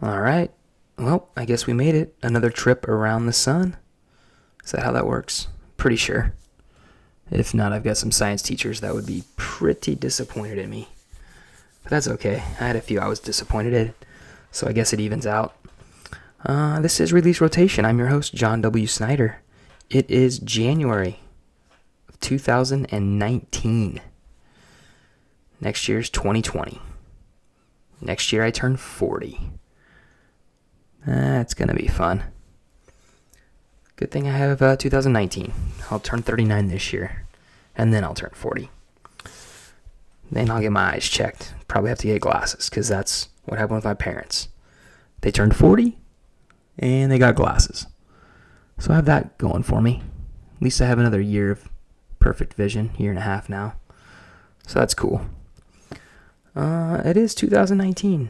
All right. Well, I guess we made it. Another trip around the sun. Is that how that works? Pretty sure. If not, I've got some science teachers that would be pretty disappointed in me. But that's okay. I had a few I was disappointed in, so I guess it evens out. This is Release Rotation. I'm your host, John W. Snyder. It is January of 2019. Next year's 2020. Next year I turn 40. That's going to be fun. Good thing I have 2019. I'll turn 39 this year, and then I'll turn 40. Then I'll get my eyes checked. Probably have to get glasses, because that's what happened with my parents. They turned 40, and they got glasses. So I have that going for me. At least I have another year of perfect vision, year and a half now. So that's cool. It is 2019.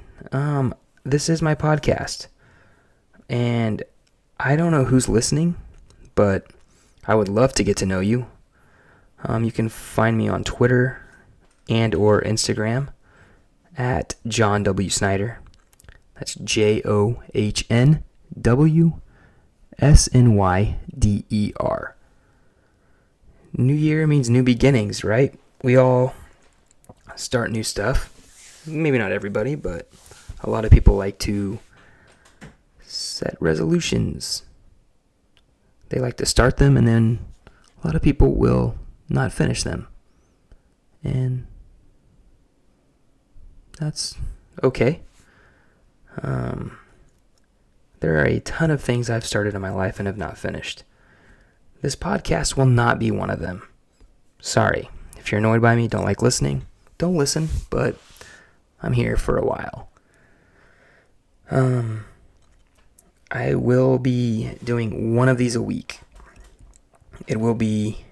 This is my podcast. And I don't know who's listening, but I would love to get to know you. You can find me on Twitter and or Instagram at John W. Snyder. That's JohnWSnyder. New year means new beginnings, right? We all start new stuff. Maybe not everybody, but a lot of people like to set resolutions. They like to start them, and then a lot of people will not finish them. And that's okay. There are a ton of things I've started in my life and have not finished. This podcast will not be one of them. Sorry. If you're annoyed by me, don't like listening, don't listen, but I'm here for a while. I will be doing one of these a week. It will be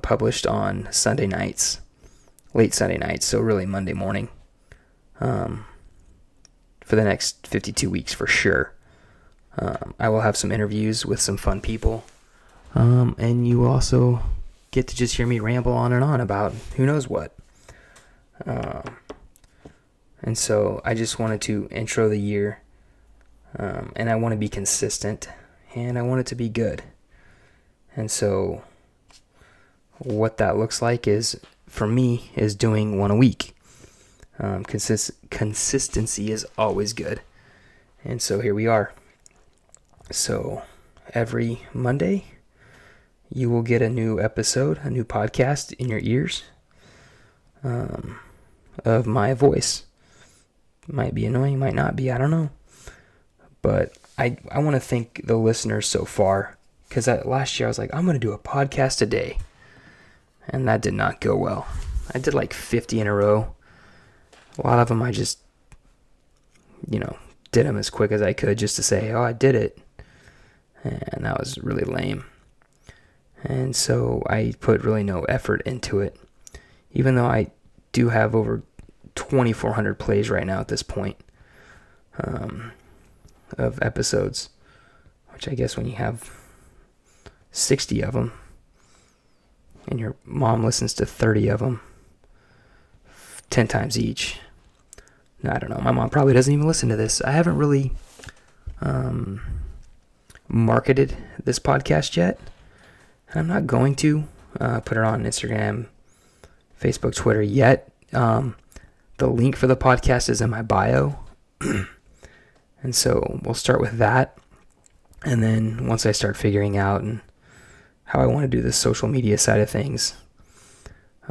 published on Sunday nights, late Sunday nights, so really Monday morning, for the next 52 weeks for sure. I will have some interviews with some fun people, and you will also get to just hear me ramble on and on about who knows what. And so I just wanted to intro the year, and I want to be consistent, and I want it to be good. And so what that looks like is, for me, is doing one a week. Consistency is always good. And so here we are. So every Monday, you will get a new episode, a new podcast in your ears, of my voice. Might be annoying, might not be, I don't know. But I want to thank the listeners so far, because last year I was like, I'm going to do a podcast a day. And that did not go well. I did like 50 in a row. A lot of them I just, did them as quick as I could just to say, oh, I did it. And that was really lame. And so I put really no effort into it. Even though I do have over 2,400 plays right now at this point, of episodes, which I guess when you have 60 of them and your mom listens to 30 of them 10 times each. No, I don't know. My mom probably doesn't even listen to this. I haven't really marketed this podcast yet. I'm not going to put it on Instagram, Facebook, Twitter yet. The link for the podcast is in my bio. And so we'll start with that. And then once I start figuring out and how I want to do the social media side of things,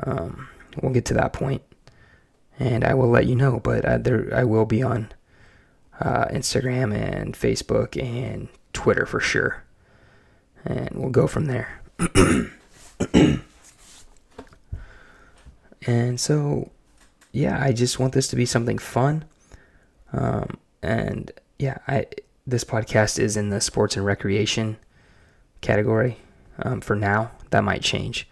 we'll get to that point. And I will let you know. But I will be on Instagram and Facebook and Twitter for sure. And we'll go from there. And so, yeah, I just want this to be something fun. And yeah, this podcast is in the sports and recreation category for now. That might change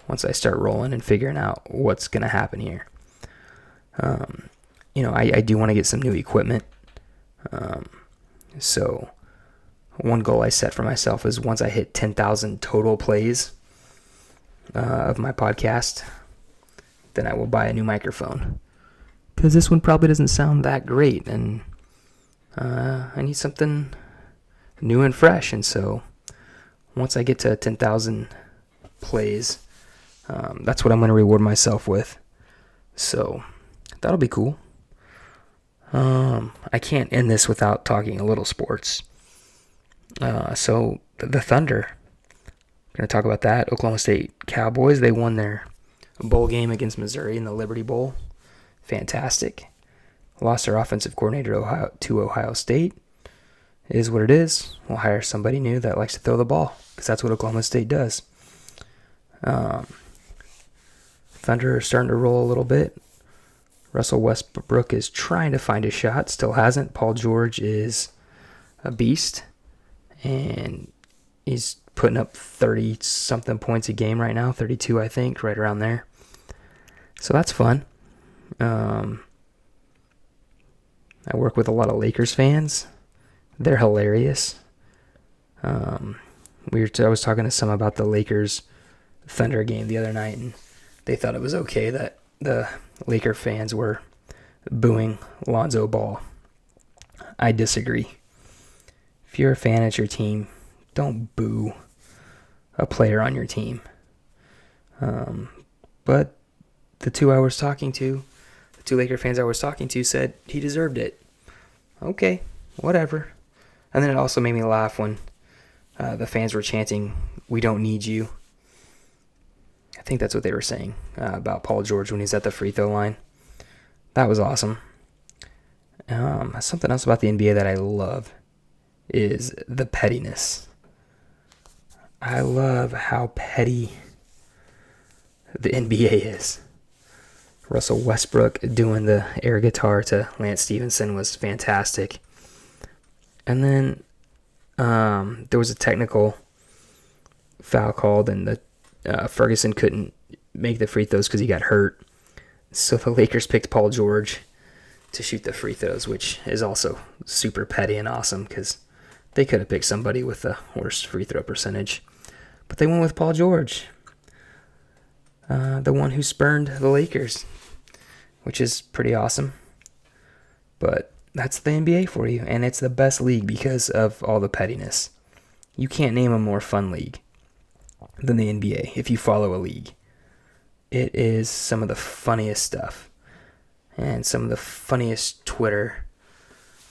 once I start rolling and figuring out what's going to happen here. I do want to get some new equipment. So one goal I set for myself is once I hit 10,000 total plays of my podcast, then I will buy a new microphone. because this one probably doesn't sound that great, and I need something new and fresh. And so once I get to 10,000 plays, that's what I'm going to reward myself with. So that'll be cool. I can't end this without talking a little sports. So the Thunder, going to talk about that. Oklahoma State Cowboys, they won their bowl game against Missouri in the Liberty Bowl. Fantastic. Lost their offensive coordinator to Ohio State. It is what it is. We'll hire somebody new that likes to throw the ball, because that's what Oklahoma State does. Thunder are starting to roll a little bit. Russell Westbrook is trying to find a shot. Still hasn't. Paul George is a beast. And he's putting up 30-something points a game right now. 32, I think, right around there. So that's fun. I work with a lot of Lakers fans. They're hilarious. I was talking to some about the Lakers Thunder game the other night, and they thought it was okay that the Laker fans were booing Lonzo Ball. I disagree. If you're a fan at your team, don't boo a player on your team. But the two Laker fans I was talking to said he deserved it. Okay, whatever. And then it also made me laugh when the fans were chanting, "We don't need you." I think that's what they were saying about Paul George when he's at the free throw line. That was awesome. Something else about the NBA that I love is the pettiness. I love how petty the NBA is. Russell Westbrook doing the air guitar to Lance Stevenson was fantastic. And then there was a technical foul called, and the Ferguson couldn't make the free throws because he got hurt. So the Lakers picked Paul George to shoot the free throws, which is also super petty and awesome because they could have picked somebody with the worst free throw percentage. But they went with Paul George, the one who spurned the Lakers, which is pretty awesome. But that's the NBA for you, and it's the best league because of all the pettiness. You can't name a more fun league than the NBA if you follow a league. It is some of the funniest stuff, and some of the funniest Twitter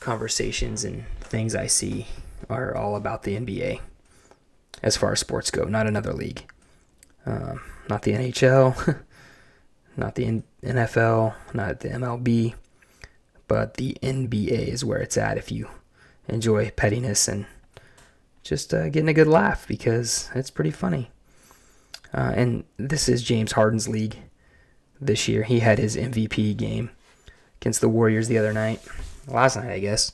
conversations and things I see are all about the NBA as far as sports go, not another league. Not the NHL, not the NFL, not the MLB, but the NBA is where it's at if you enjoy pettiness and just getting a good laugh, because it's pretty funny. And this is James Harden's league this year. He had his MVP game against the Warriors the other night. Last night, I guess.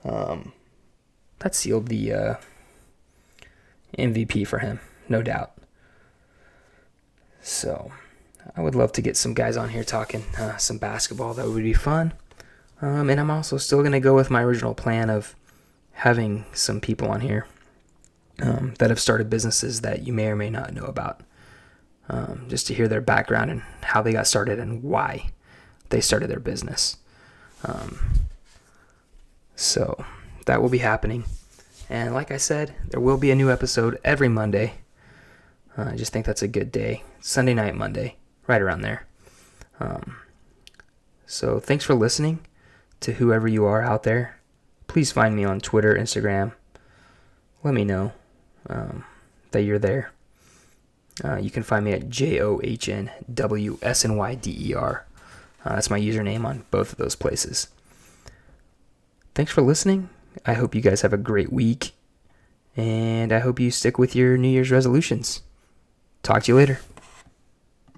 That sealed the MVP for him, no doubt. So, I would love to get some guys on here talking some basketball. That would be fun. And I'm also still going to go with my original plan of having some people on here that have started businesses that you may or may not know about. Just to hear their background and how they got started and why they started their business. So that will be happening. And like I said, there will be a new episode every Monday. I just think that's a good day. Sunday night, Monday, right around there. So thanks for listening to whoever you are out there. Please find me on Twitter, Instagram. Let me know that you're there. You can find me at JOHNWSNYDER. That's my username on both of those places. Thanks for listening. I hope you guys have a great week. And I hope you stick with your New Year's resolutions. Talk to you later.